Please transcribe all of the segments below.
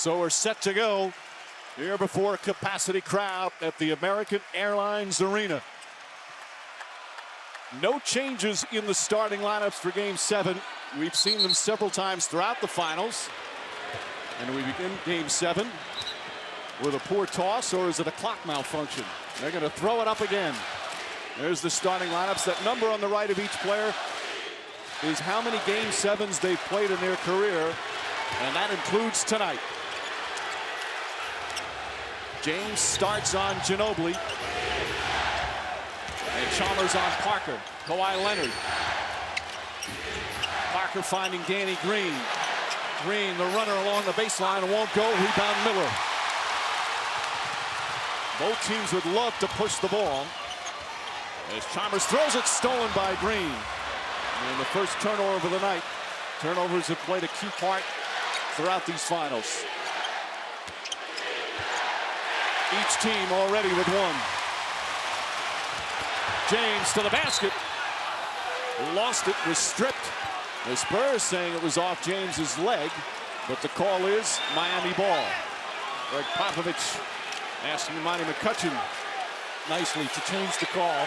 So we're set to go here before a capacity crowd at the American Airlines Arena. No changes in the starting lineups for Game 7. We've seen them several times throughout the finals. And we begin Game 7 with a poor toss, or is it a clock malfunction? They're going to throw it up again. There's the starting lineups. That number on the right of each player is how many Game 7s they've played in their career, and that includes tonight. James starts on Ginobili. And Chalmers on Parker. Kawhi Leonard. Parker finding Danny Green. Green, the runner along the baseline, won't go. Rebound Miller. Both teams would love to push the ball. As Chalmers throws it, stolen by Green. And the first turnover of the night. Turnovers have played a key part throughout these finals. Each team already with one. James to the basket. Lost it, was stripped. The Spurs saying it was off James's leg, but the call is Miami ball. Greg Popovich asking Monty McCutcheon nicely to change the call.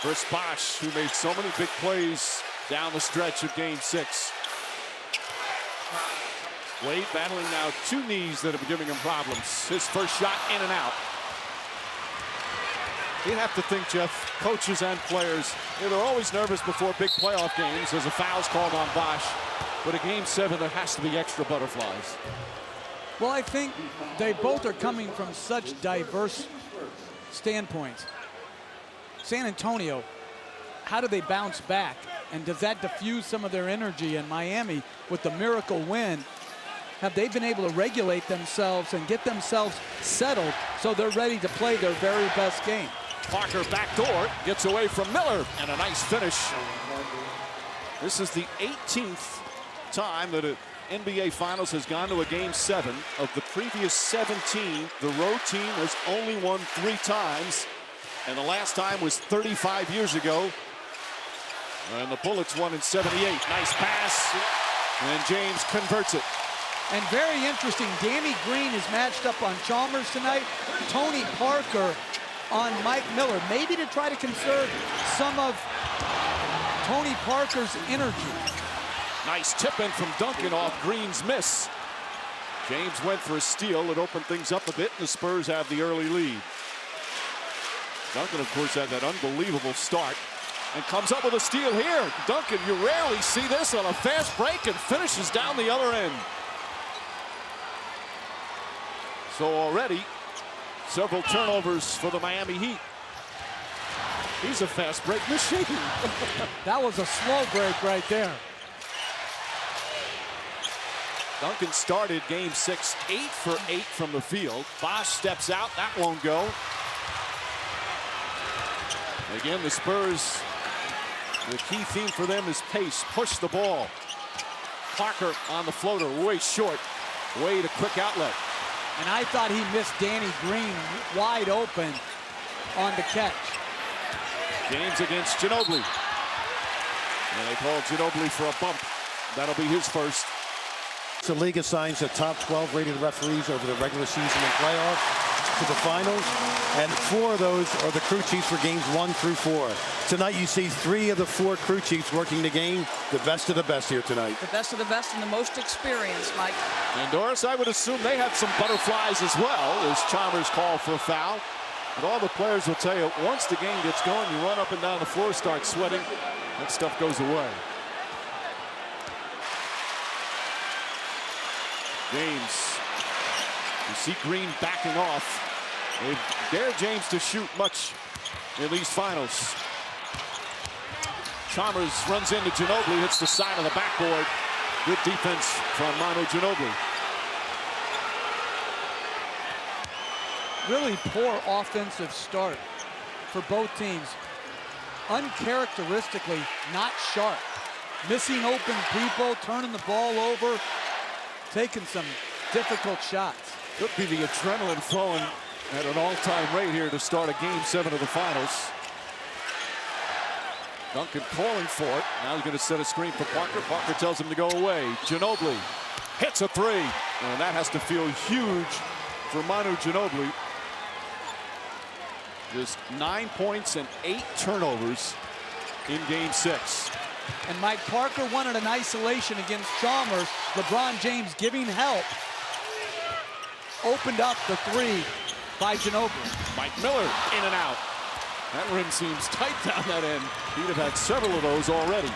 First Bosh, who made so many big plays down the stretch of Game 6. Wade battling now two knees that have been giving him problems. His first shot in and out. You have to think, Jeff, coaches and players, they're always nervous before big playoff games. There's a foul's called on Bosh. But a Game 7, there has to be extra butterflies. Well, I think they both are coming from such diverse standpoints. San Antonio, how do they bounce back? And does that diffuse some of their energy? In Miami, with the miracle win, have they been able to regulate themselves and get themselves settled so they're ready to play their very best game? Parker backdoor, gets away from Miller, and a nice finish. This is the 18th time that an NBA Finals has gone to a Game 7. Of the previous 17, the road team has only won 3 times. And the last time was 35 years ago. And the Bullets won in 78. Nice pass. And James converts it. And very interesting, Danny Green is matched up on Chalmers tonight. Tony Parker on Mike Miller. Maybe to try to conserve some of Tony Parker's energy. Nice tip in from Duncan off Green's miss. James went for a steal. It opened things up a bit, and the Spurs have the early lead. Duncan, of course, had that unbelievable start and comes up with a steal here. Duncan, you rarely see this on a fast break, and finishes down the other end. So already, several turnovers for the Miami Heat. He's a fast break machine. That was a slow break right there. Duncan started Game 6, 8 for 8 from the field. Bosh steps out, that won't go. Again, the Spurs, the key theme for them is pace, push the ball. Parker on the floater, way short. Wade, a quick outlet. And I thought he missed Danny Green wide open on the catch. James against Ginobili. And they call Ginobili for a bump. That'll be his first. The league assigns the top 12 rated referees over the regular season and playoffs to the finals, and 4 of those are the crew chiefs for games 1 through 4. Tonight you see 3 of the 4 crew chiefs working the game, the best of the best here tonight. The best of the best and the most experienced, Mike. And Doris, I would assume they had some butterflies as well as Chalmers called for a foul. And all the players will tell you, once the game gets going, you run up and down the floor, start sweating, that stuff goes away. James, you see Green backing off. They dare James to shoot much in these finals. Chalmers runs into Ginobili, hits the side of the backboard. Good defense from Manu Ginobili. Really poor offensive start for both teams. Uncharacteristically not sharp. Missing open people, turning the ball over, taking some difficult shots. Could be the adrenaline flowing At an all-time rate here to start a game 7 of the finals. Duncan calling for it. Now he's going to set a screen for Parker. Parker tells him to go away. Ginobili hits a three. And that has to feel huge for Manu Ginobili. Just 9 points and 8 turnovers in game 6. And Mike, Parker won it in isolation against Chalmers. LeBron James giving help. Opened up the three by Ginobili. Mike Miller in and out. That rim seems tight down that end. He'd have had several of those already.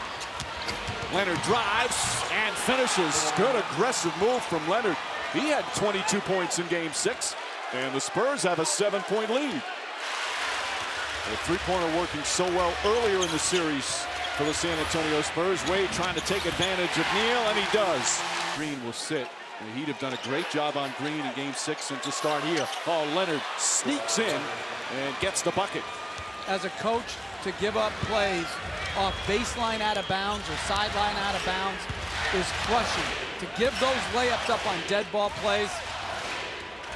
Leonard drives and finishes. Good aggressive move from Leonard. He had 22 points in game 6. And the Spurs have a 7-point lead. The three-pointer working so well earlier in the series for the San Antonio Spurs. Wade trying to take advantage of Neal, and he does. Green will sit. And the Heat have done a great job on Green in game 6 and to start here. Oh, Leonard sneaks in and gets the bucket. As a coach, to give up plays off baseline out of bounds or sideline out of bounds is crushing. To give those layups up on dead ball plays,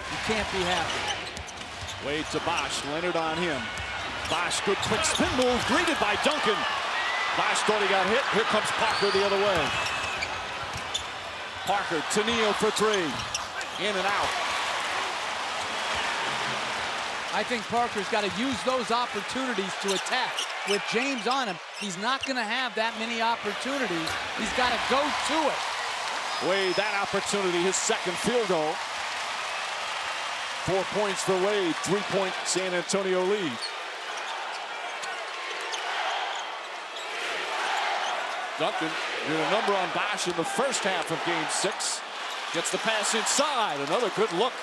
you can't be happy. Wade to Bosh, Leonard on him. Bosh, good quick spin move, greeted by Duncan. Bosh thought he got hit. Here comes Parker the other way. Parker to Neal for three. In and out. I think Parker's got to use those opportunities to attack. With James on him, he's not going to have that many opportunities. He's got to go to it. Wade, that opportunity, his second field goal. 4 points for Wade, 3-point San Antonio lead. Duncan did a number on Bosh in the first half of game 6. Gets the pass inside, another good look.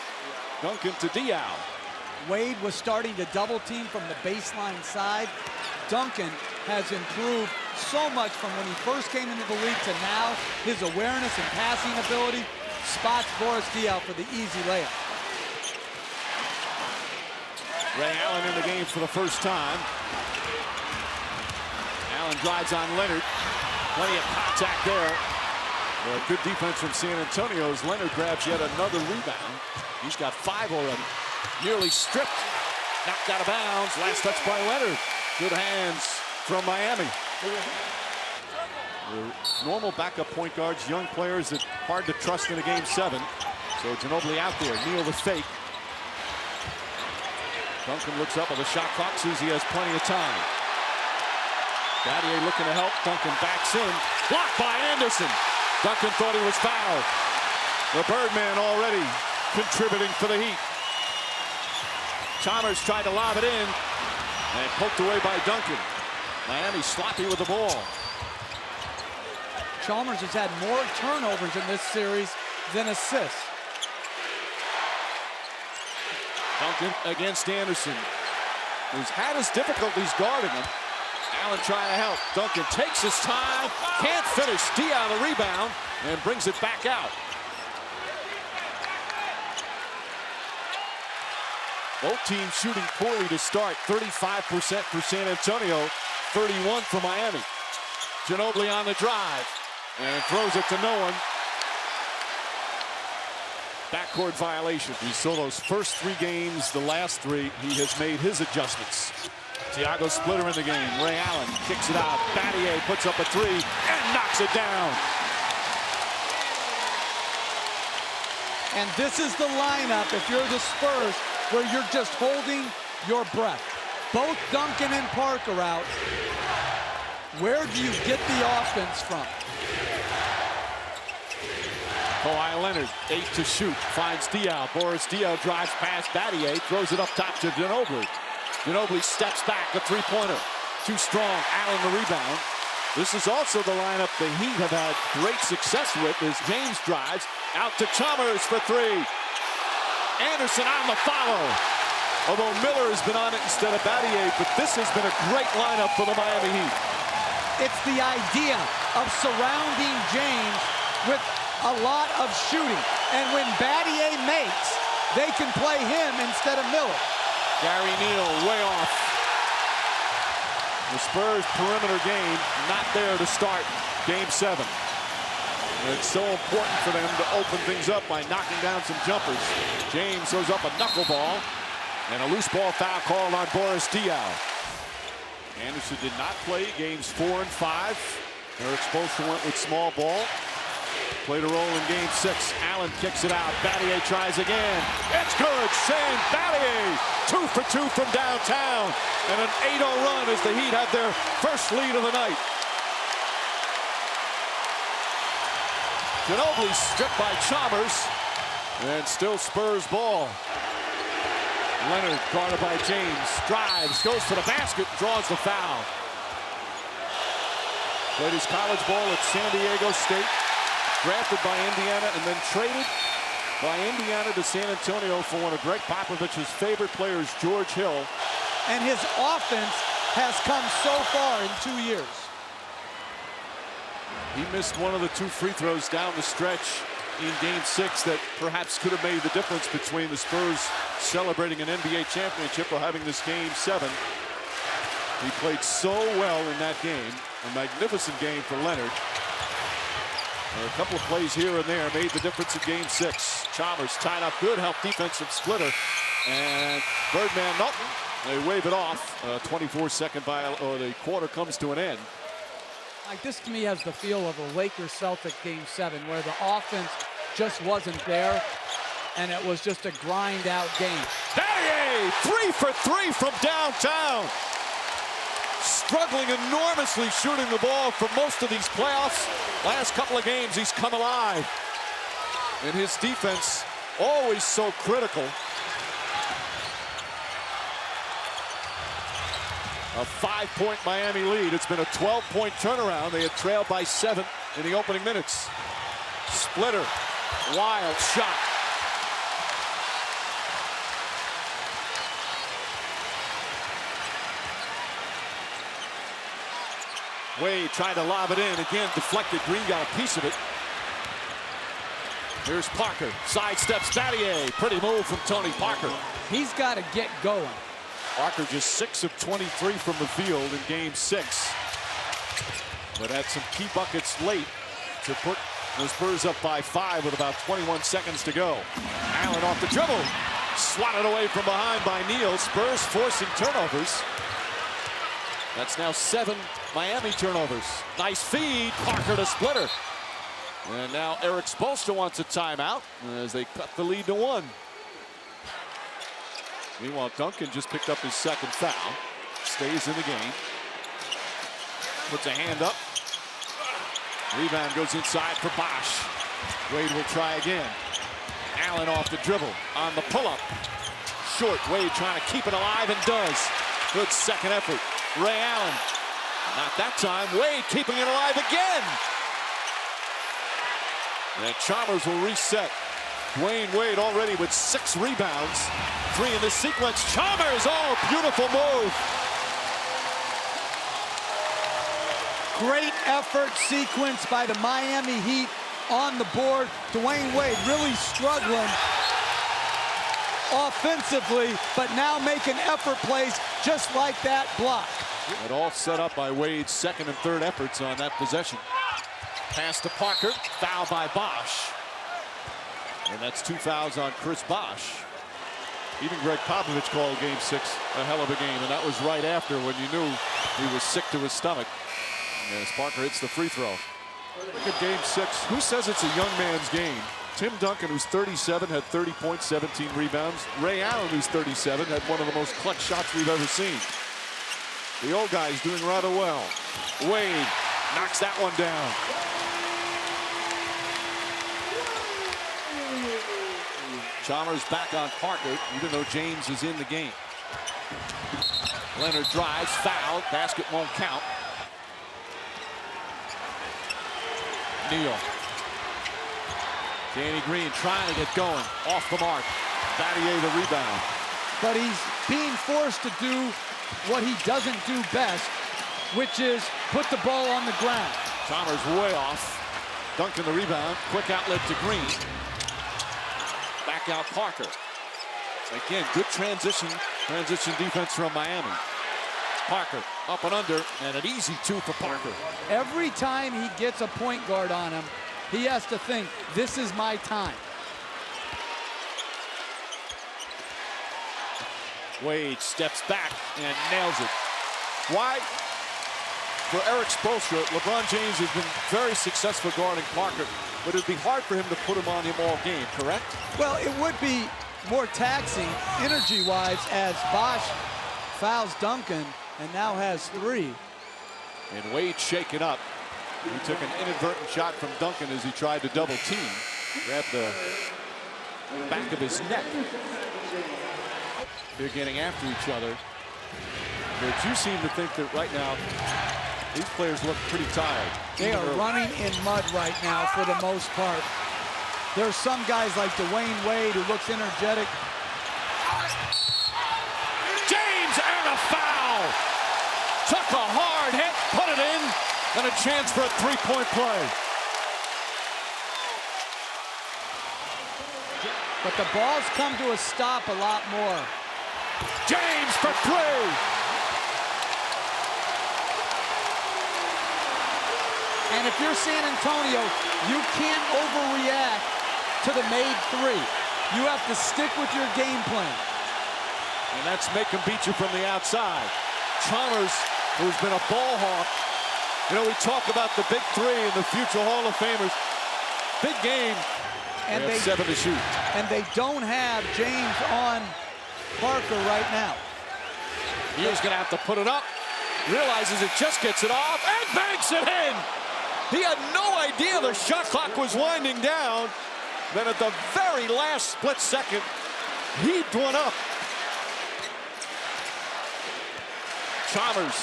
Duncan to Diaw. Wade was starting to double team from the baseline side. Duncan has improved so much from when he first came into the league to now. His awareness and passing ability spots Boris Diaw for the easy layup. Ray Allen in the game for the first time. Allen drives on Leonard. Plenty of contact there. Well, good defense from San Antonio as Leonard grabs yet another rebound. He's got 5 already. Nearly stripped. Knocked out of bounds. Last touch by Leonard. Good hands from Miami. The normal backup point guards, young players that hard to trust in a game 7. So Ginobili out there. Neal the fake. Duncan looks up with a shot clock. Sees he has plenty of time. Battier looking to help. Duncan backs in. Blocked by Anderson. Duncan thought he was fouled. The Birdman already contributing for the Heat. Chalmers tried to lob it in and poked away by Duncan. Miami sloppy with the ball. Chalmers has had more turnovers in this series than assists. Duncan against Anderson, who's had his difficulties guarding him. Allen trying to help. Duncan takes his time, can't finish. Diaw the rebound and brings it back out. Both teams shooting poorly to start. 35% for San Antonio, 31 for Miami. Ginobili on the drive and throws it to no one. Backcourt violation. We saw those first 3 games, the last 3. He has made his adjustments. Thiago Splitter in the game. Ray Allen kicks it out. Battier puts up a 3 and knocks it down. And this is the lineup, if you're the Spurs, where you're just holding your breath. Both Duncan and Parker out. Where do you get the offense from? Kawhi Leonard, 8 to shoot, finds Diaw. Boris Diaw drives past Battier, throws it up top to Ginobili. Ginobili steps back, a 3-pointer. Too strong, Allen the rebound. This is also the lineup the Heat have had great success with as James drives out to Chalmers for 3. Anderson on the follow. Although Miller has been on it instead of Battier, but this has been a great lineup for the Miami Heat. It's the idea of surrounding James with a lot of shooting. And when Battier makes, they can play him instead of Miller. Gary Neal way off. The Spurs perimeter game not there to start game 7. It's so important for them to open things up by knocking down some jumpers. James throws up a knuckleball. And a loose ball foul called on Boris Diaw. Anderson did not play games 4 and 5. Eric Spoelstra went with small ball. Played a role in game 6. Allen kicks it out. Battier tries again. It's good. Shane Battier, 2 for 2 from downtown. And an 8-0 run as the Heat have their first lead of the night. Ginobili stripped by Chalmers. And still Spurs ball. Leonard guarded by James. Drives, goes to the basket, draws the foul. Played his college ball at San Diego State. Drafted by Indiana and then traded by Indiana to San Antonio for one of Greg Popovich's favorite players, George Hill. And his offense has come so far in 2 years. He missed one of the 2 free throws down the stretch in game 6 that perhaps could have made the difference between the Spurs celebrating an NBA championship or having this game 7. He played so well in that game. A magnificent game for Leonard. A couple of plays here and there made the difference in game 6. Chalmers tied up good, help defensive splitter. And Birdman Melton, they wave it off. 24-second or the quarter comes to an end. Like, this to me has the feel of a Lakers-Celtic game 7 where the offense just wasn't there and it was just a grind-out game. Battier, 3 for 3 from downtown. Struggling enormously shooting the ball for most of these playoffs. Last couple of games, he's come alive. And his defense, always so critical. A 5-point Miami lead. It's been a 12-point turnaround. They had trailed by 7 in the opening minutes. Splitter, wild shot. Wade tried to lob it in. Again, deflected. Green got a piece of it. Here's Parker. Sidesteps Battier. Pretty move from Tony Parker. He's got to get going. Parker just 6 of 23 from the field in game 6. But had some key buckets late to put the Spurs up by 5 with about 21 seconds to go. Allen off the dribble. Swatted away from behind by Neal. Spurs forcing turnovers. That's now 7 Miami turnovers. Nice feed. Parker to Splitter. And now Eric Spoelstra wants a timeout as they cut the lead to 1. Meanwhile, Duncan just picked up his 2nd foul. Stays in the game. Puts a hand up. Rebound goes inside for Bosh. Wade will try again. Allen off the dribble. On the pull-up. Short. Wade trying to keep it alive and does. Good second effort. Ray Allen. Not that time. Wade keeping it alive again. And Chalmers will reset. Dwyane Wade already with 6 rebounds. 3 in this sequence. Chalmers, oh, beautiful move. Great effort sequence by the Miami Heat on the board. Dwyane Wade really struggling offensively, but now making effort plays just like that block. It all set up by Wade's 2nd and 3rd efforts on that possession. Pass to Parker, foul by Bosh. And that's 2 fouls on Chris Bosh. Even Greg Popovich called game 6 a hell of a game, and that was right after when you knew he was sick to his stomach. As Parker hits the free throw. Look at game 6. Who says it's a young man's game? Tim Duncan, who's 37, had 30 points, 17 rebounds. Ray Allen, who's 37, had one of the most clutch shots we've ever seen. The old guy's doing rather well. Wade knocks that one down. Chalmers back on Parker, even though James is in the game. Leonard drives, foul, basket won't count. Neal. Danny Green trying to get going, off the mark. Battier the rebound. But he's being forced to do what he doesn't do best, which is put the ball on the ground. Chalmers way off. Duncan the rebound, quick outlet to Green. Back out Parker. Again, good transition defense from Miami. Parker up and under, and an easy 2 for Parker. Every time he gets a point guard on him, he has to think, this is my time. Wade steps back and nails it. Why? For Eric Spoelstra, LeBron James has been very successful guarding Parker, but it would be hard for him to put him on him all game, correct? Well, it would be more taxing energy-wise as Bosh fouls Duncan and now has 3. And Wade shaken up. He took an inadvertent shot from Duncan as he tried to double team. Grabbed the back of his neck. They're getting after each other. But you seem to think that right now, these players look pretty tired. They are running in mud right now for the most part. There's some guys like Dwyane Wade who looks energetic. James and a foul! Took a hard hit, put it in, and a chance for a three-point play. But the ball's come to a stop a lot more. James for 3! And if you're San Antonio, you can't overreact to the made 3. You have to stick with your game plan. And that's make him beat you from the outside. Chalmers, who's been a ball hawk. You know, we talk about the big 3 and the future Hall of Famers. Big game. And they have 7 to shoot. And they don't have James on Parker right now. He's going to have to put it up. Realizes it just gets it off and banks it in. He had no idea the shot clock was winding down. Then at the very last split second, heaved one up. Chalmers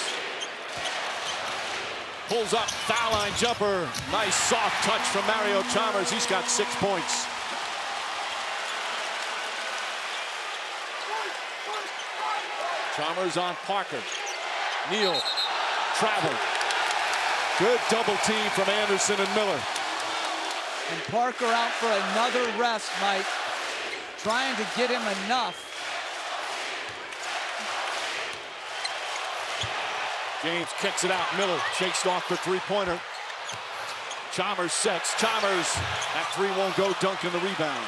pulls up, foul line jumper. Nice soft touch from Mario Chalmers. He's got 6 points. Chalmers on Parker. Neal traveled. Good double team from Anderson and Miller. And Parker out for another rest, Mike. Trying to get him enough. James kicks it out. Miller shakes off the three-pointer. Chalmers sets. Chalmers. That 3 won't go. Duncan the rebound.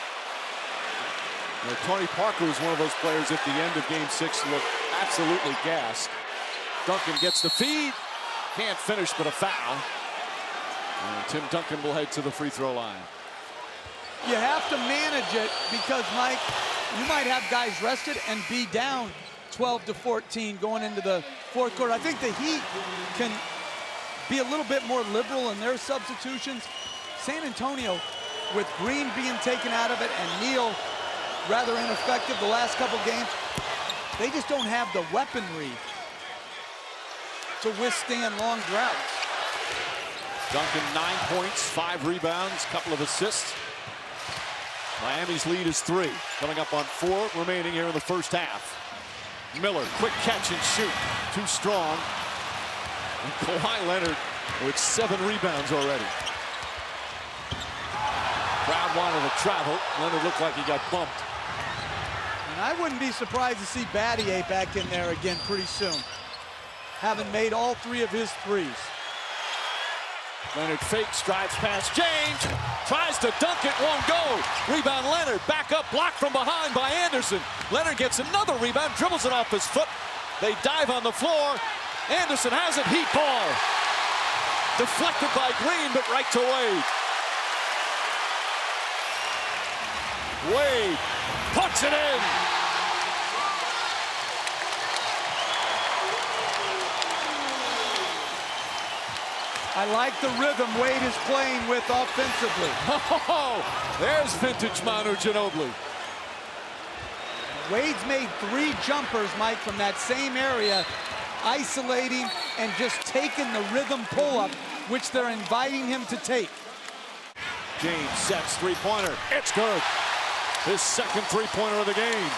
You know, Tony Parker was one of those players at the end of Game 6 looked absolutely gassed. Duncan gets the feed. Can't finish, but a foul. And Tim Duncan will head to the free throw line. You have to manage it because, Mike, you might have guys rested and be down 12-14 going into the fourth quarter. I think the Heat can be a little bit more liberal in their substitutions. San Antonio, with Green being taken out of it and Neal rather ineffective the last couple games, they just don't have the weaponry to withstand long droughts. Duncan 9 points, 5 rebounds, couple of assists. Miami's lead is 3, coming up on 4 remaining here in the first half. Miller, quick catch and shoot, too strong. And Kawhi Leonard with 7 rebounds already. Crowd wanted to travel. Leonard looked like he got bumped. And I wouldn't be surprised to see Battier back in there again pretty soon, having made all 3 of his threes. Leonard fakes, drives past James, tries to dunk it, won't go. Rebound Leonard, back up, blocked from behind by Anderson. Leonard gets another rebound, dribbles it off his foot. They dive on the floor. Anderson has it, Heat ball. Deflected by Green, but right to Wade. Wade puts it in. I like the rhythm Wade is playing with offensively. Oh, there's vintage Manu Ginobili. Wade's made 3 jumpers, Mike, from that same area, isolating and just taking the rhythm pull-up, which they're inviting him to take. James sets three-pointer. It's good. His second three-pointer of the game.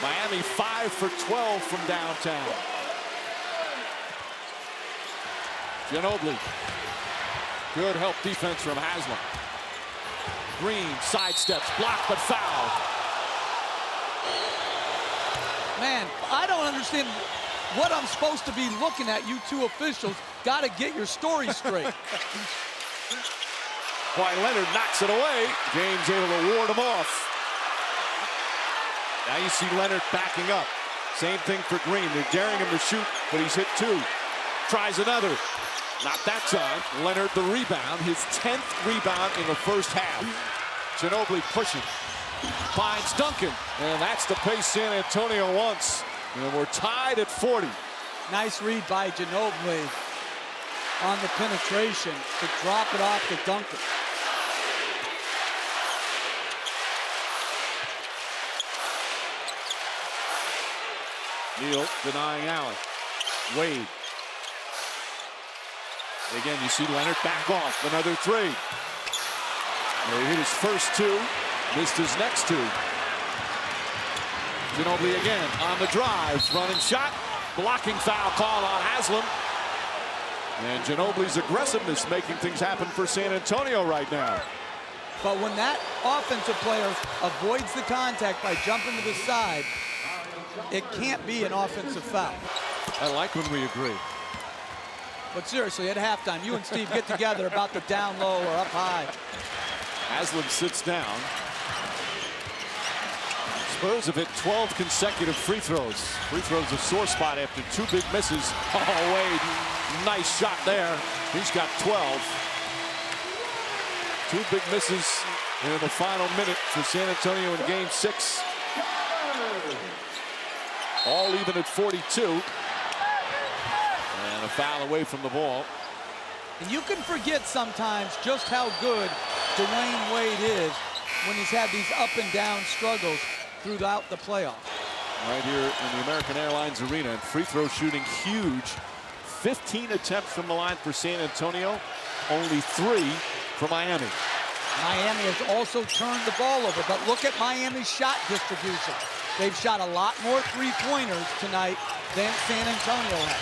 Miami 5 for 12 from downtown. Ginobili. Good help defense from Haslam. Green sidesteps, blocked but foul. Man, I don't understand what I'm supposed to be looking at. You 2 officials got to get your story straight. Kawhi Leonard knocks it away. James able to ward him off. Now you see Leonard backing up. Same thing for Green. They're daring him to shoot, but he's hit 2. Tries another. Not that time. Leonard the rebound. His 10th rebound in the first half. Ginobili pushing. Finds Duncan. And that's the pace San Antonio wants. And we're tied at 40. Nice read by Ginobili on the penetration to drop it off to Duncan. Neal denying Allen. Wade. Again, you see Leonard back off. Another 3. He hit his first 2. Missed his next 2. Ginobili again on the drive. Running shot. Blocking foul call on Haslam. And Ginobili's aggressiveness making things happen for San Antonio right now. But when that offensive player avoids the contact by jumping to the side, it can't be an offensive foul. I like when we agree. But seriously, at halftime, you and Steve get together about the down low or up high. Haslam sits down. Spurs have hit 12 consecutive free throws. Free throws a sore spot after 2 big misses. Oh, Wade, nice shot there. He's got 12. 2 big misses in the final minute for San Antonio in game 6. All even at 42. And a foul away from the ball. And you can forget sometimes just how good Dwyane Wade is when he's had these up and down struggles throughout the playoffs. Right here in the American Airlines Arena, and free throw shooting huge. 15 attempts from the line for San Antonio, only 3 for Miami. Miami has also turned the ball over, but look at Miami's shot distribution. They've shot a lot more three-pointers tonight than San Antonio has.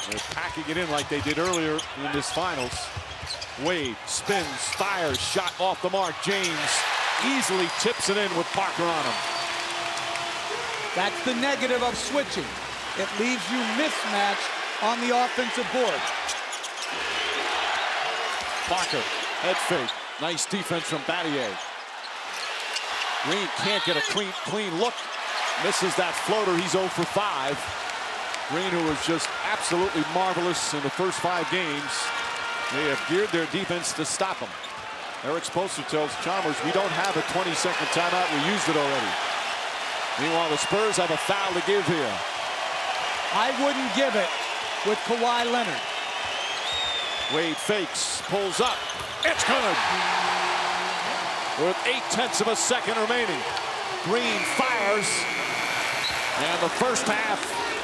They're packing it in like they did earlier in this finals. Wade spins, fires, shot off the mark. James easily tips it in with Parker on him. That's the negative of switching. It leaves you mismatched on the offensive board. Parker, head fake. Nice defense from Battier. Green can't get a clean look. Misses that floater. He's 0 for 5. Green, who was just absolutely marvelous in the first 5 games. They have geared their defense to stop him. Eric Spoelstra tells Chalmers, we don't have a 20-second timeout. We used it already. Meanwhile, the Spurs have a foul to give here. I wouldn't give it with Kawhi Leonard. Wade fakes, pulls up. It's good. With 0.8 of a second remaining. Green fires. And the first half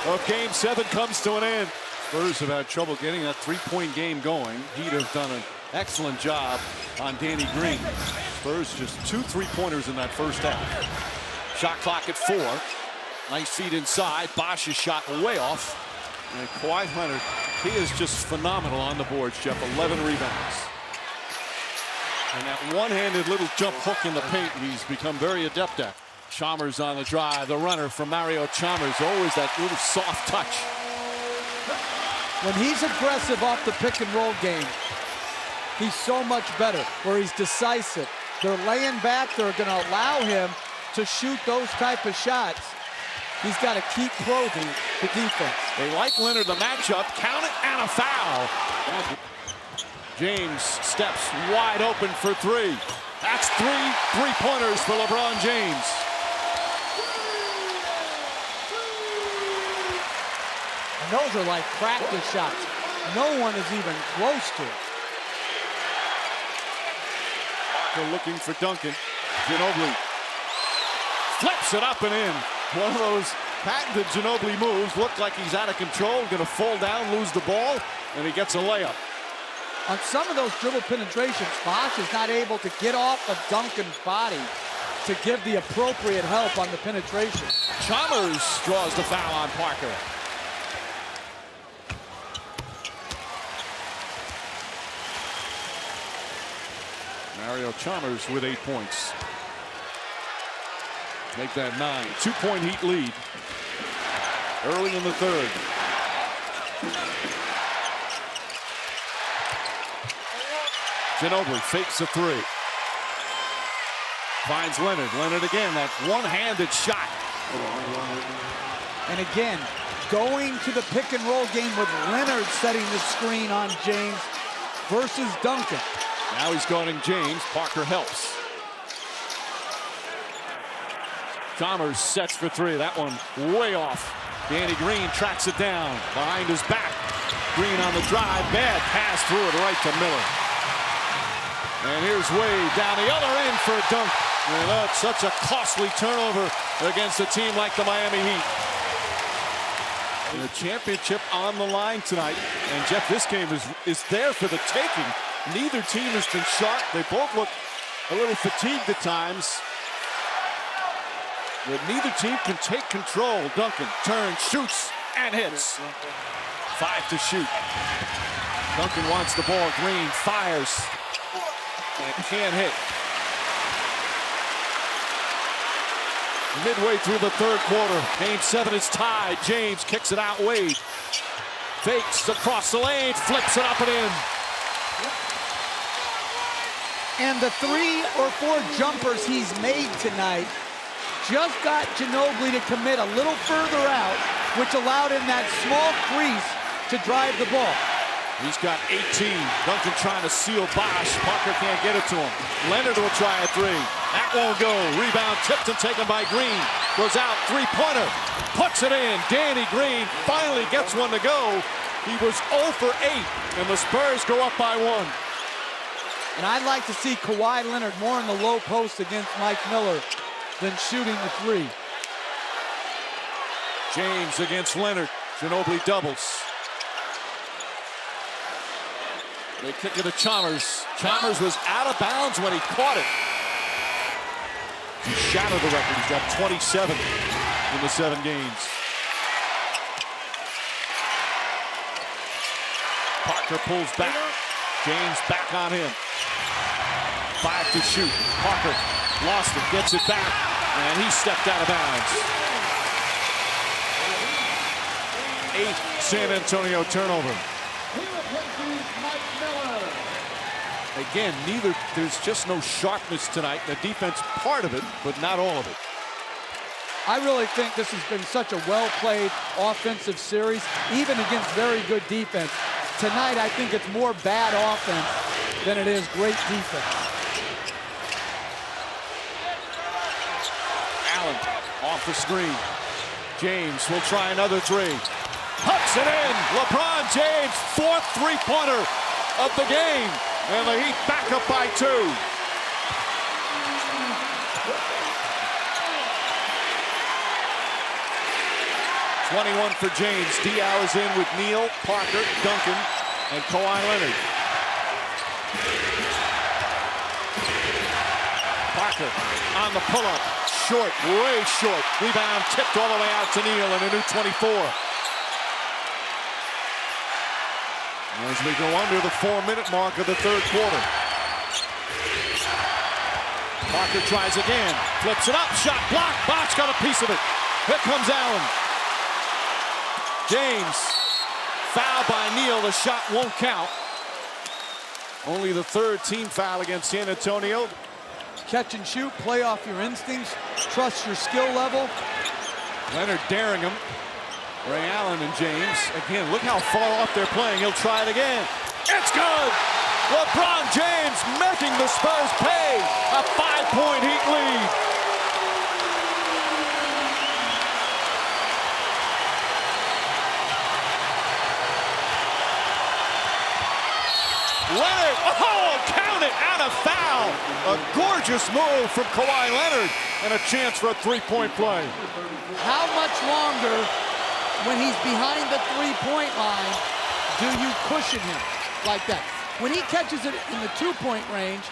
of game 7 comes to an end. Spurs have had trouble getting that 3-point game going. Heat have done an excellent job on Danny Green. Spurs just 2 3-pointers in that first half. Shot clock at 4. Nice feed inside. Bosh's shot way off. And Kawhi Leonard, he is just phenomenal on the boards, Jeff. 11 rebounds. And that one-handed little jump hook in the paint, he's become very adept at. Chalmers on the drive. The runner from Mario Chalmers. Always that little soft touch. When he's aggressive off the pick and roll game, he's so much better, where he's decisive. They're laying back. They're going to allow him to shoot those type of shots. He's got to keep probing the defense. They like Leonard the matchup. Count it, and a foul. James steps wide open for 3. That's 3 3-pointers for LeBron James. And those are like practice shots. No one is even close to it. They're looking for Duncan. Ginobili flips it up and in. One of those patented Ginobili moves. Looked like he's out of control. Going to fall down, lose the ball, and he gets a layup. On some of those dribble penetrations, Bosh is not able to get off of Duncan's body to give the appropriate help on the penetration. Chalmers draws the foul on Parker. Mario Chalmers with 8 points. Make that 9. 2-point Heat lead. Early in the third. Ginobili fakes a 3. Finds Leonard. Leonard again. That one-handed shot. And again, going to the pick and roll game with Leonard setting the screen on James versus Duncan. Now he's guarding James. Parker helps. Chalmers sets for three. That one way off. Danny Green tracks it down behind his back. Green on the drive. Bad pass through it right to Miller. And here's Wade down the other end for a dunk. And that's such a costly turnover against a team like the Miami Heat. And the championship on the line tonight. And Jeff, this game is there for the taking. Neither team has been sharp. They both look a little fatigued at times. But neither team can take control. Duncan turns, shoots, and hits. 5 to shoot. Duncan wants the ball. Green fires. And can't hit. Midway through the third quarter, Game 7 is tied. James kicks it out. Wade fakes across the lane, flips it up and in. And the 3 or 4 jumpers he's made tonight just got Ginobili to commit a little further out, which allowed him that small crease to drive the ball. He's got 18. Duncan trying to seal Bosh. Parker can't get it to him. Leonard will try a 3. That won't go. Rebound tipped and taken by Green. Goes out, three-pointer. Puts it in. Danny Green finally gets one to go. He was 0 for 8, and the Spurs go up by 1. And I'd like to see Kawhi Leonard more in the low post against Mike Miller than shooting the 3. James against Leonard. Ginobili doubles. They kick it to Chalmers. Chalmers was out of bounds when he caught it. He shattered the record. He's got 27 in the 7 games. Parker pulls back. James back on him. 5 to shoot. Parker lost it, gets it back, and he stepped out of bounds. 8th San Antonio turnover. Again, there's just no sharpness tonight. The defense part of it, but not all of it. I really think this has been such a well-played offensive series, even against very good defense. Tonight, I think it's more bad offense than it is great defense. Allen off the screen. James will try another 3. Hucks it in. LeBron James, 4th three-pointer of the game. And the Heat back up by 2. 21 for James. Diaw is in with Neal, Parker, Duncan, and Kawhi Leonard. Parker on the pull-up. Short, way short. Rebound tipped all the way out to Neal and a new 24. As we go under the 4-minute mark of the third quarter. Parker tries again. Flips it up. Shot blocked. Bosh got a piece of it. Here comes Allen. James. Foul by Neal. The shot won't count. Only the 3rd team foul against San Antonio. Catch and shoot. Play off your instincts. Trust your skill level. Leonard daring him. Ray Allen and James. Again, look how far off they're playing. He'll try it again. It's good! LeBron James making the Spurs pay. A 5-point Heat lead. Leonard, oh, count it, out of foul. A gorgeous move from Kawhi Leonard and a chance for a 3-point play. How much longer, when he's behind the 3-point line, do you cushion him like that? When he catches it in the 2-point range,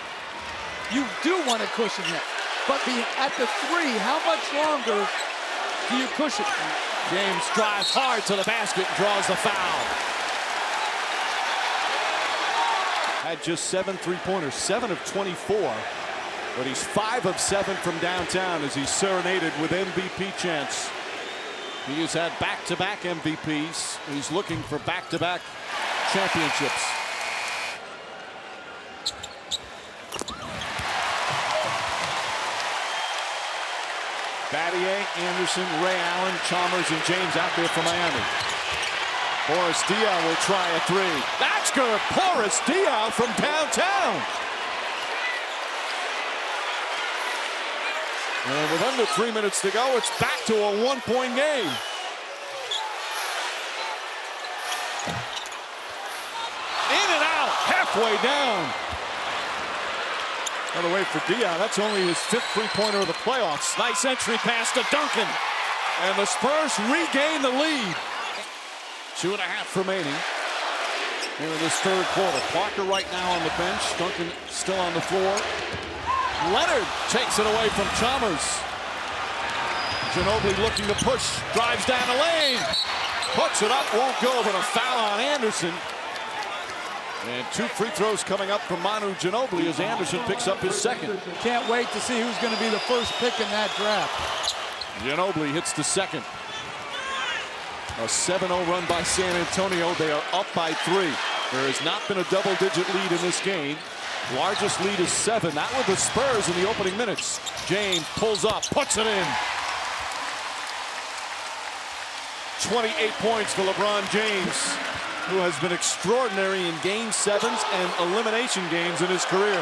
you do want to cushion him. But at the 3, how much longer do you cushion him? James drives hard to the basket and draws the foul. Had just 7 3-pointers, 7 of 24. But he's 5 of 7 from downtown as he's serenaded with MVP chance. He has had back-to-back MVPs. He's looking for back-to-back championships. Battier Battier, Anderson, Ray Allen, Chalmers, and James out there for Miami. Boris Diaw will try a three. That's good. Boris Diaw from downtown. And with under 3 minutes to go, it's back to a one-point game. In and out, halfway down. Another way for Diaw. That's only his 5th three-pointer of the playoffs. Nice entry pass to Duncan. And the Spurs regain the lead. 2.5 remaining here in this third quarter. Parker right now on the bench. Duncan still on the floor. Leonard takes it away from Chalmers. Ginobili looking to push. Drives down the lane. Puts it up. Won't go, but a foul on Anderson. And 2 free throws coming up from Manu Ginobili as Anderson picks up his second. Can't wait to see who's going to be the first pick in that draft. Ginobili hits the second. A 7-0 run by San Antonio. They are up by 3. There has not been a double-digit lead in this game. Largest lead is 7. That with the Spurs in the opening minutes. James pulls up, puts it in. 28 points for LeBron James, who has been extraordinary in game 7s and elimination games in his career.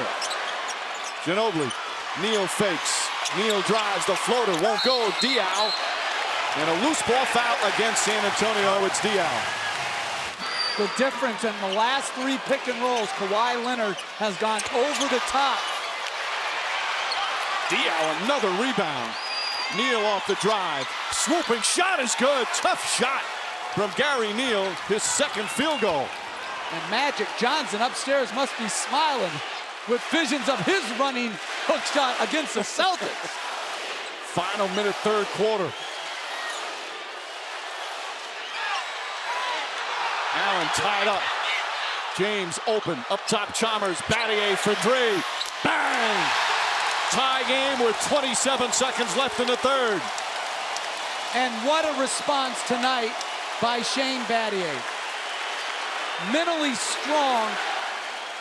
Ginobili, Neal fakes. Neal drives, the floater won't go. Diaw, and a loose ball foul against San Antonio. It's Diaw. The difference in the last 3 pick and rolls, Kawhi Leonard has gone over the top. Diaw, another rebound. Neal off the drive. Swooping shot is good. Tough shot from Gary Neal, his 2nd field goal. And Magic Johnson upstairs must be smiling with visions of his running hook shot against the Celtics. Final minute, third quarter. Allen tied up. James open. Up top, Chalmers. Battier for 3. Bang! Tie game with 27 seconds left in the third. And what a response tonight by Shane Battier. Mentally strong,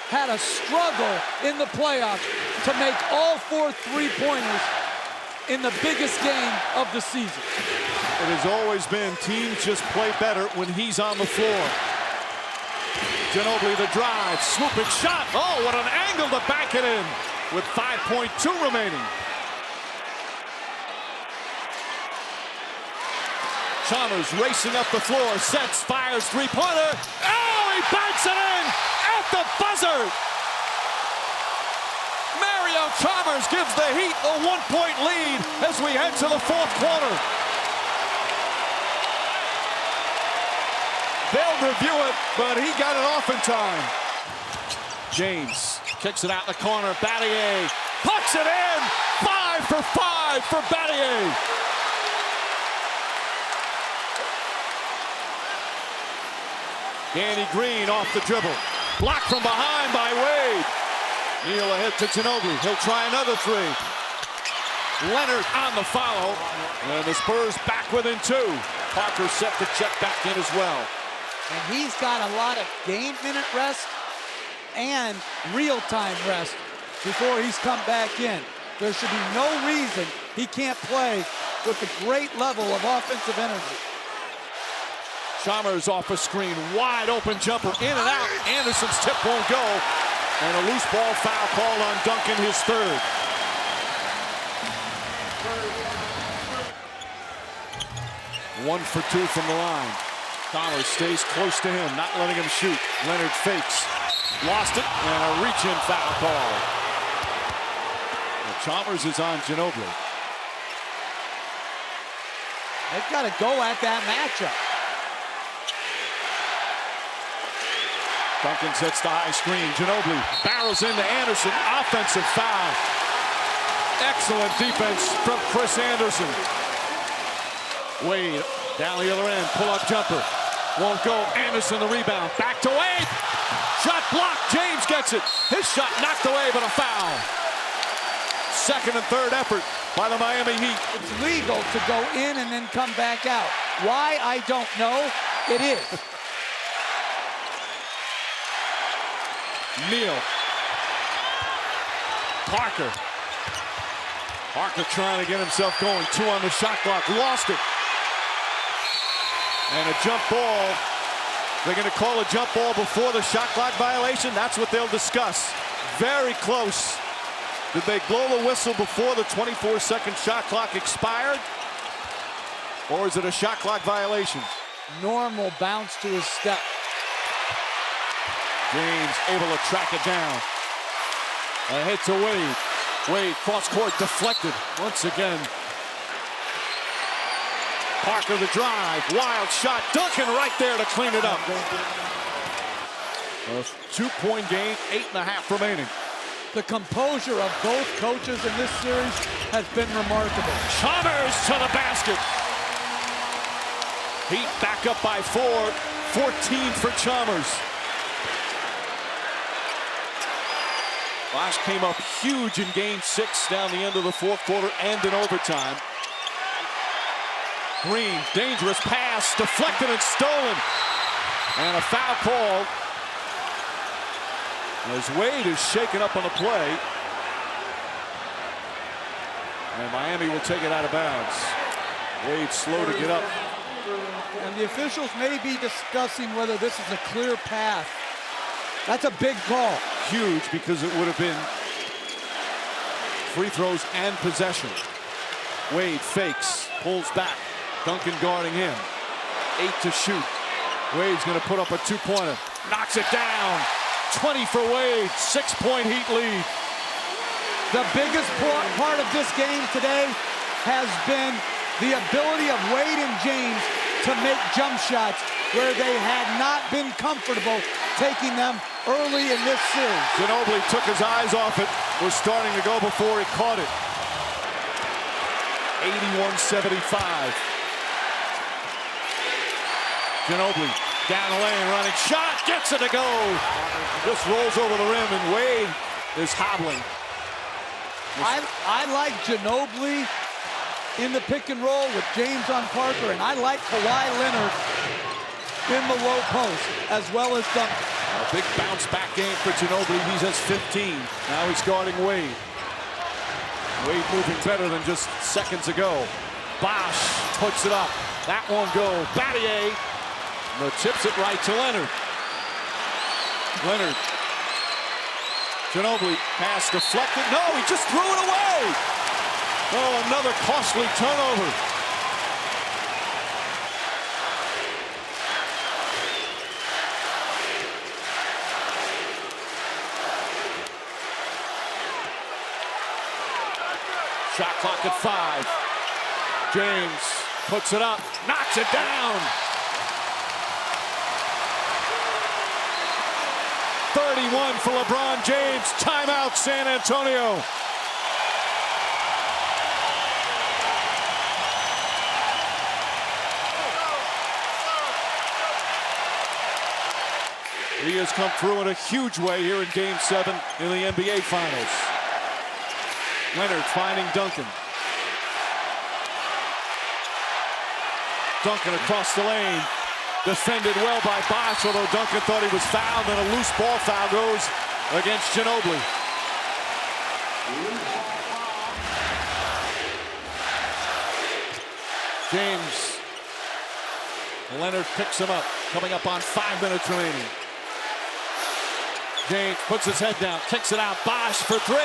had a struggle in the playoffs to make all 4 three-pointers in the biggest game of the season. It has always been teams just play better when he's on the floor. Ginobili the drive, swooping shot. Oh, what an angle to back it in with 5.2 remaining. Chalmers racing up the floor, sets, fires, three-pointer. Oh, he banks it in at the buzzer. Mario Chalmers gives the Heat a 1-point lead as we head to the 4th quarter. They'll review it, but he got it off in time. James kicks it out in the corner. Battier pucks it in. 5 for 5 for Battier. Danny Green off the dribble. Blocked from behind by Wade. Neal ahead to Ginobili. He'll try another 3. Leonard on the follow. And the Spurs back within 2. Parker set to check back in as well. And he's got a lot of game-minute rest and real-time rest before he's come back in. There should be no reason he can't play with a great level of offensive energy. Chalmers off a screen, wide open jumper, in and out. Anderson's tip won't go. And a loose ball foul called on Duncan, his 3rd. One for 2 from the line. Chalmers stays close to him, not letting him shoot. Leonard fakes, lost it, and a reach-in foul call. Well, Chalmers is on Ginobili. They've got to go at that matchup. Duncan sets the high screen. Ginobili barrels into Anderson. Offensive foul. Excellent defense from Chris Anderson. Wade down the other end. Pull-up jumper. Won't go. Anderson the rebound. Back to Wade. Shot blocked. James gets it. His shot knocked away, but a foul. 2nd and 3rd effort by the Miami Heat. It's legal to go in and then come back out. Why, I don't know. It is. Neal. Parker. Parker trying to get himself going. 2 on the shot clock. Lost it. And a jump ball. They're going to call a jump ball before the shot clock violation. That's what they'll discuss. Very close. Did they blow the whistle before the 24-second shot clock expired? Or is it a shot clock violation? Normal bounce to his step. James able to track it down. Ahead to Wade. Wade cross court deflected once again. Parker the drive. Wild shot. Duncan right there to clean it up. A 2-point game, 8.5 remaining. The composure of both coaches in this series has been remarkable. Chalmers to the basket. Heat back up by 4. 14 for Chalmers. Bosh came up huge in game 6 down the end of the 4th quarter and in overtime. Green, dangerous pass, deflected and stolen. And a foul called as Wade is shaken up on the play. And Miami will take it out of bounds. Wade slow to get up. And the officials may be discussing whether this is a clear path. That's a big call. Huge, because it would have been free throws and possession. Wade fakes, pulls back. Duncan guarding him. 8 to shoot. Wade's going to put up a 2-pointer. Knocks it down. 20 for Wade. 6-point Heat lead. The biggest part of this game today has been the ability of Wade and James to make jump shots where they had not been comfortable taking them early in this series. Ginobili took his eyes off it. Was starting to go before he caught it. 81-75. Ginobili down the lane, running shot, gets it to go. Just rolls over the rim, and Wade is hobbling. I like Ginobili in the pick and roll with James on Parker, and I like Kawhi Leonard in the low post, as well as Duncan. A big bounce back game for Ginobili. He has 15. Now he's guarding Wade. Wade moving better than just seconds ago. Bosh puts it up. That won't go. Battier tips it right to Leonard. Leonard. Ginobili pass deflected. No, he just threw it away. Oh, another costly turnover. Shot clock at 5. James puts it up, knocks it down. 31 for LeBron James. Timeout, San Antonio. He has come through in a huge way here in Game 7 in the NBA Finals. Leonard finding Duncan. Duncan across the lane. Defended well by Bosh, although Duncan thought he was fouled, and a loose ball foul goes against Ginobili. James. Leonard picks him up, coming up on 5 minutes remaining. James puts his head down, kicks it out. Bosh for 3.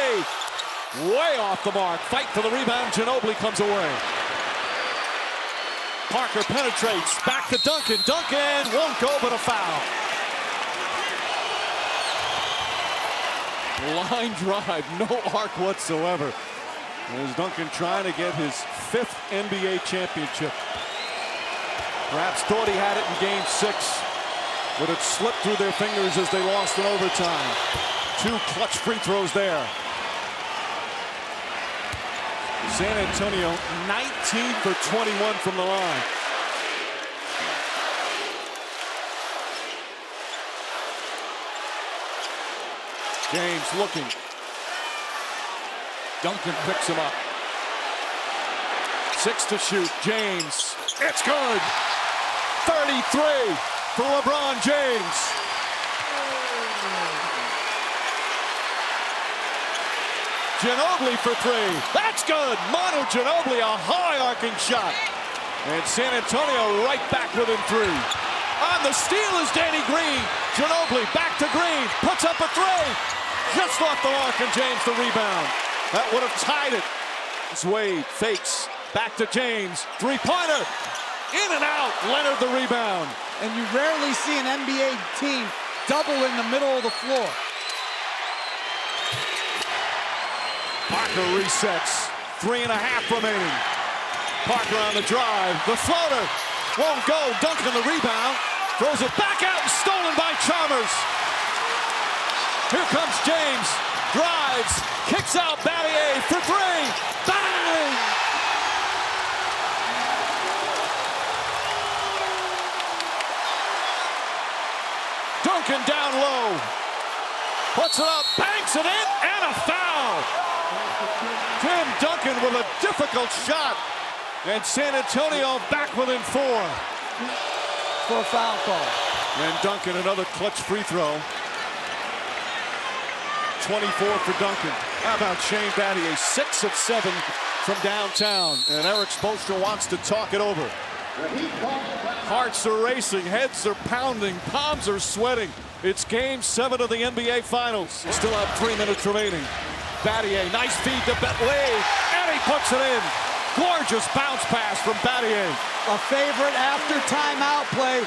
Way off the mark. Fight for the rebound. Ginobili comes away. Parker penetrates. Back to Duncan. Duncan won't go, but a foul. Line drive. No arc whatsoever. As Duncan trying to get his 5th NBA championship. Perhaps thought he had it in Game 6, but it slipped through their fingers as they lost in overtime. 2 clutch free throws there. San Antonio 19 for 21 from the line. James looking. Duncan picks him up. 6 to shoot. James. It's good. 33 for LeBron James. Ginobili for three. That's good. Manu Ginobili, a high arcing shot. And San Antonio right back within three. On the steal is Danny Green. Ginobili back to Green. Puts up a three. Just off the mark, and James the rebound. That would have tied it. As Wade fakes. Back to James. Three-pointer. In and out. Leonard the rebound. And you rarely see an NBA team double in the middle of the floor. Parker resets. 3.5 remaining. Parker on the drive. The floater won't go. Duncan the rebound. Throws it back out and stolen by Chalmers. Here comes James. Drives. Kicks out Battier for three. Bang! Duncan down low. Puts it up. Banks it in. And a foul. Tim Duncan with a difficult shot. And San Antonio back within 4. For a foul call. And Duncan, another clutch free throw. 24 for Duncan. How about Shane Battier? 6 of 7 from downtown. And Eric Spoelstra wants to talk it over. Hearts are racing, heads are pounding, palms are sweating. It's game 7 of the NBA Finals. We still have 3 minutes remaining. Battier, nice feed to Wade, and he puts it in. Gorgeous bounce pass from Battier. A favorite after timeout play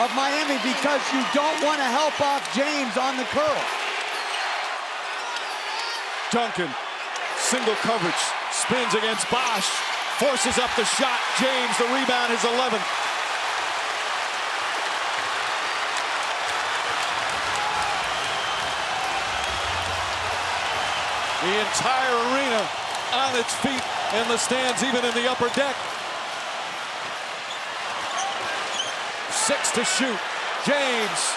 of Miami because you don't want to help off James on the curl. Duncan, single coverage, spins against Bosh, forces up the shot. James, the rebound, his 11th. The entire arena on its feet in the stands, even in the upper deck. 6 to shoot. James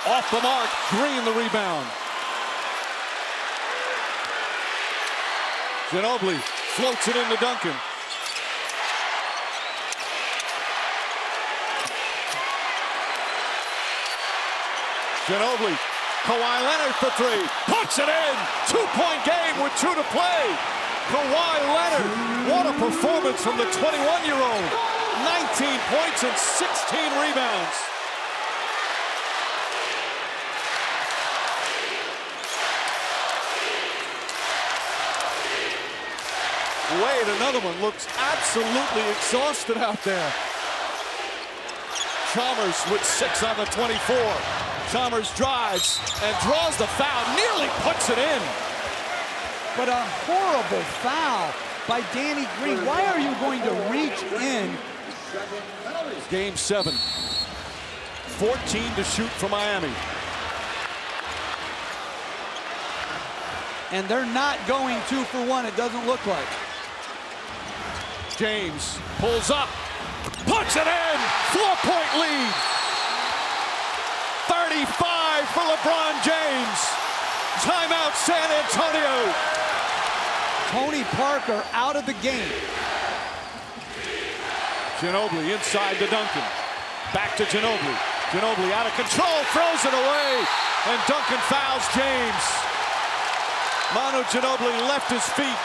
off the mark. Green the rebound. Ginobili floats it into Duncan. Ginobili. Kawhi Leonard for three. Puts it in. 2-point game with 2 to play. Kawhi Leonard. What a performance from the 21-year-old. 19 points and 16 rebounds. Wade, another one, looks absolutely exhausted out there. Chalmers with 6 on the 24. Chalmers drives and draws the foul, nearly puts it in. But a horrible foul by Danny Green. Why are you going to reach in? Game 7. 14 to shoot for Miami. And they're not going 2 for 1, it doesn't look like. James pulls up, puts it in, 4-point lead. 35 for LeBron James. Timeout San Antonio. Tony Parker out of the game. Ginobili inside to Duncan. Back to Ginobili. Ginobili out of control, throws it away, and Duncan fouls James. Manu Ginobili left his feet,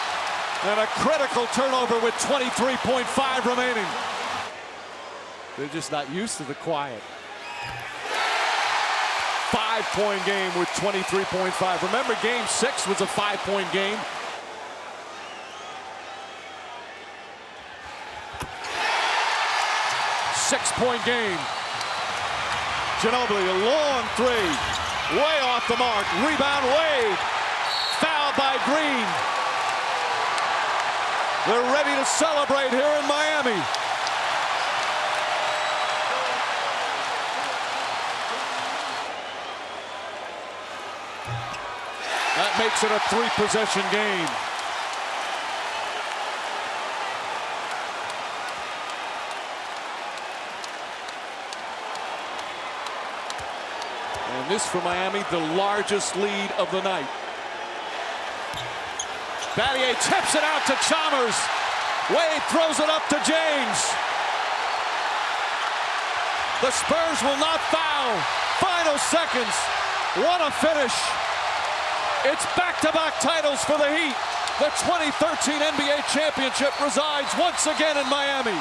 and a critical turnover with 23.5 remaining. They're just not used to the quiet. 5-point game with 23.5. Remember, game 6 was a 5-point game. Six-point game. Ginobili, a long three. Way off the mark. Rebound, Wade. Foul by Green. They're ready to celebrate here in Miami. That makes it a 3-possession game. And this for Miami, the largest lead of the night. Battier tips it out to Chalmers. Wade throws it up to James. The Spurs will not foul. Final seconds. What a finish. It's back-to-back titles for the Heat. The 2013 NBA championship resides once again in Miami.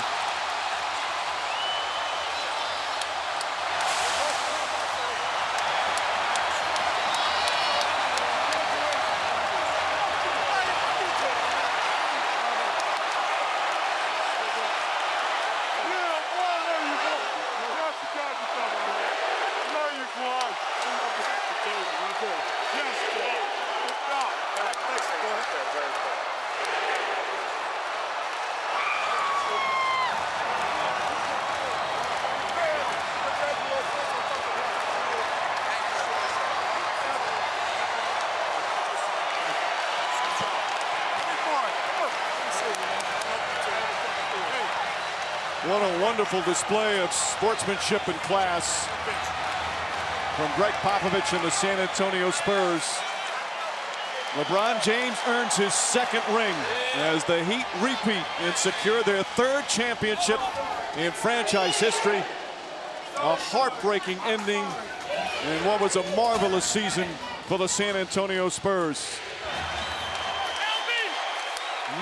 What a wonderful display of sportsmanship and class from Greg Popovich and the San Antonio Spurs. LeBron James earns his second ring as the Heat repeat and secure their third championship in franchise history. A heartbreaking ending in what was a marvelous season for the San Antonio Spurs.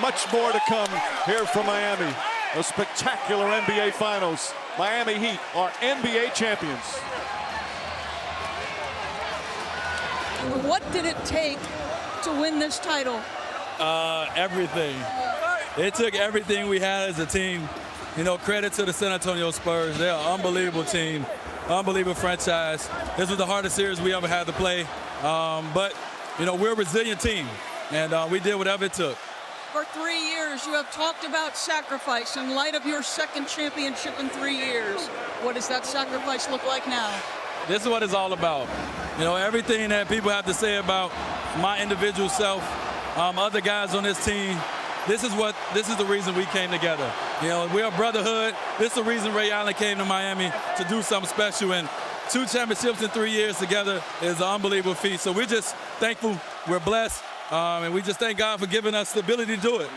Much more to come here from Miami. A spectacular NBA Finals. Miami Heat are NBA champions. What did it take to win this title? Everything. It took everything we had as a team. You know, credit to the San Antonio Spurs. They're an unbelievable team, unbelievable franchise. This was the hardest series we ever had to play. But, you know, we're a resilient team, and we did whatever it took. For 3 years, you have talked about sacrifice in light of your second championship in 3 years. What does that sacrifice look like now? This is what it's all about. You know, everything that people have to say about my individual self, other guys on this team, this is the reason we came together. You know, we're a brotherhood. This is the reason Ray Allen came to Miami, to do something special. And 2 championships in 3 years together is an unbelievable feat. So we're just thankful. We're blessed. And we just thank God for giving us the ability to do it.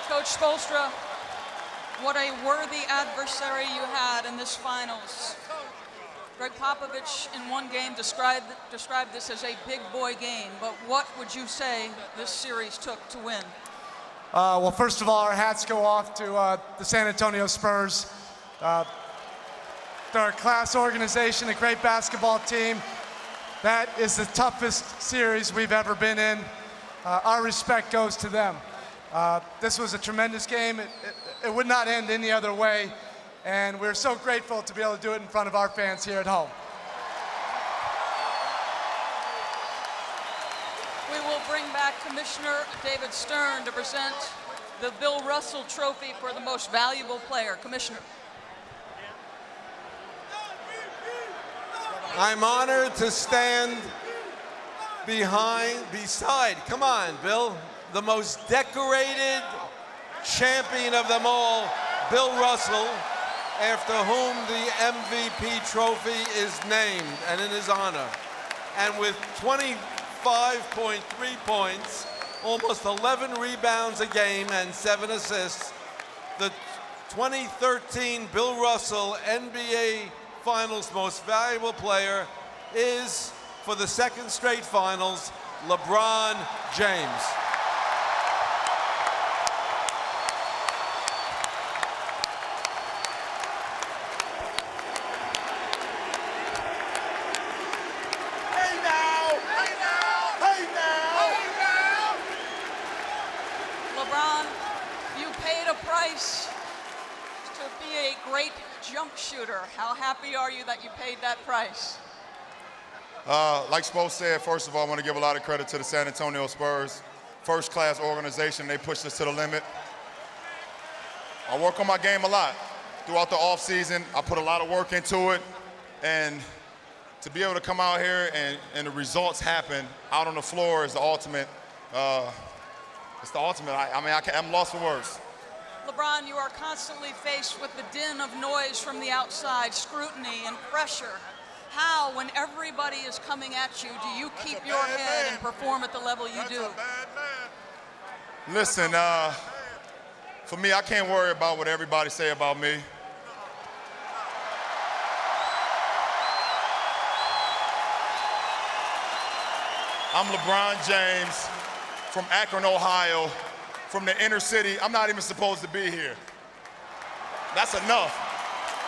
Coach Spoelstra, what a worthy adversary you had in this finals. Greg Popovich in one game described this as a big boy game, but what would you say this series took to win? Well, first of all, our hats go off to the San Antonio Spurs. They're a class organization, a great basketball team. That is the toughest series we've ever been in. Our respect goes to them. This was a tremendous game. It would not end any other way. And we're so grateful to be able to do it in front of our fans here at home. We will bring back Commissioner David Stern to present the Bill Russell Trophy for the most valuable player. Commissioner. I'm honored to stand beside, come on, Bill, the most decorated champion of them all, Bill Russell, after whom the MVP trophy is named and in his honor. And with 25.3 points, almost 11 rebounds a game and 7 assists, the 2013 Bill Russell NBA Finals Most Valuable Player is, for the second straight finals, LeBron James. Jump shooter. How happy are you that you paid that price? Like Spo said, first of all, I want to give a lot of credit to the San Antonio Spurs. First-class organization. They pushed us to the limit. I work on my game a lot. Throughout the offseason, I put a lot of work into it. And to be able to come out here and the results happen out on the floor is the ultimate. It's the ultimate. I'm lost for words. LeBron, you are constantly faced with the din of noise from the outside, scrutiny and pressure. How, when everybody is coming at you, do you keep your head and perform at the level you do? Listen, for me, I can't worry about what everybody say about me. I'm LeBron James from Akron, Ohio, from the inner city. I'm not even supposed to be here. That's enough.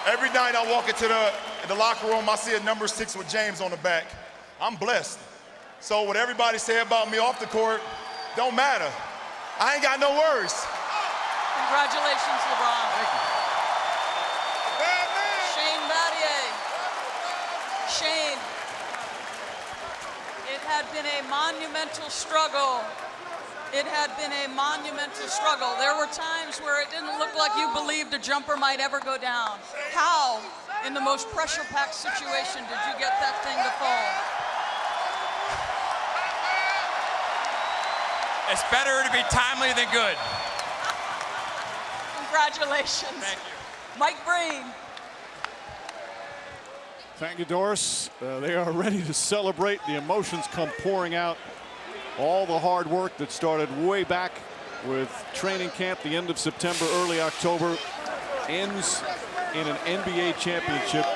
Every night I walk into the locker room, I see a number 6 with James on the back. I'm blessed. So what everybody say about me off the court don't matter. I ain't got no worries. Congratulations, LeBron. Thank you. Shane Battier. Shane, it had been a monumental struggle. It had been a monumental struggle. There were times where it didn't look like you believed a jumper might ever go down. How, in the most pressure-packed situation, did you get that thing to fall? It's better to be timely than good. Congratulations. Thank you. Mike Breen. Thank you, Doris. They are ready to celebrate. The emotions come pouring out. All the hard work that started way back with training camp, the end of September, early October, ends in an NBA championship.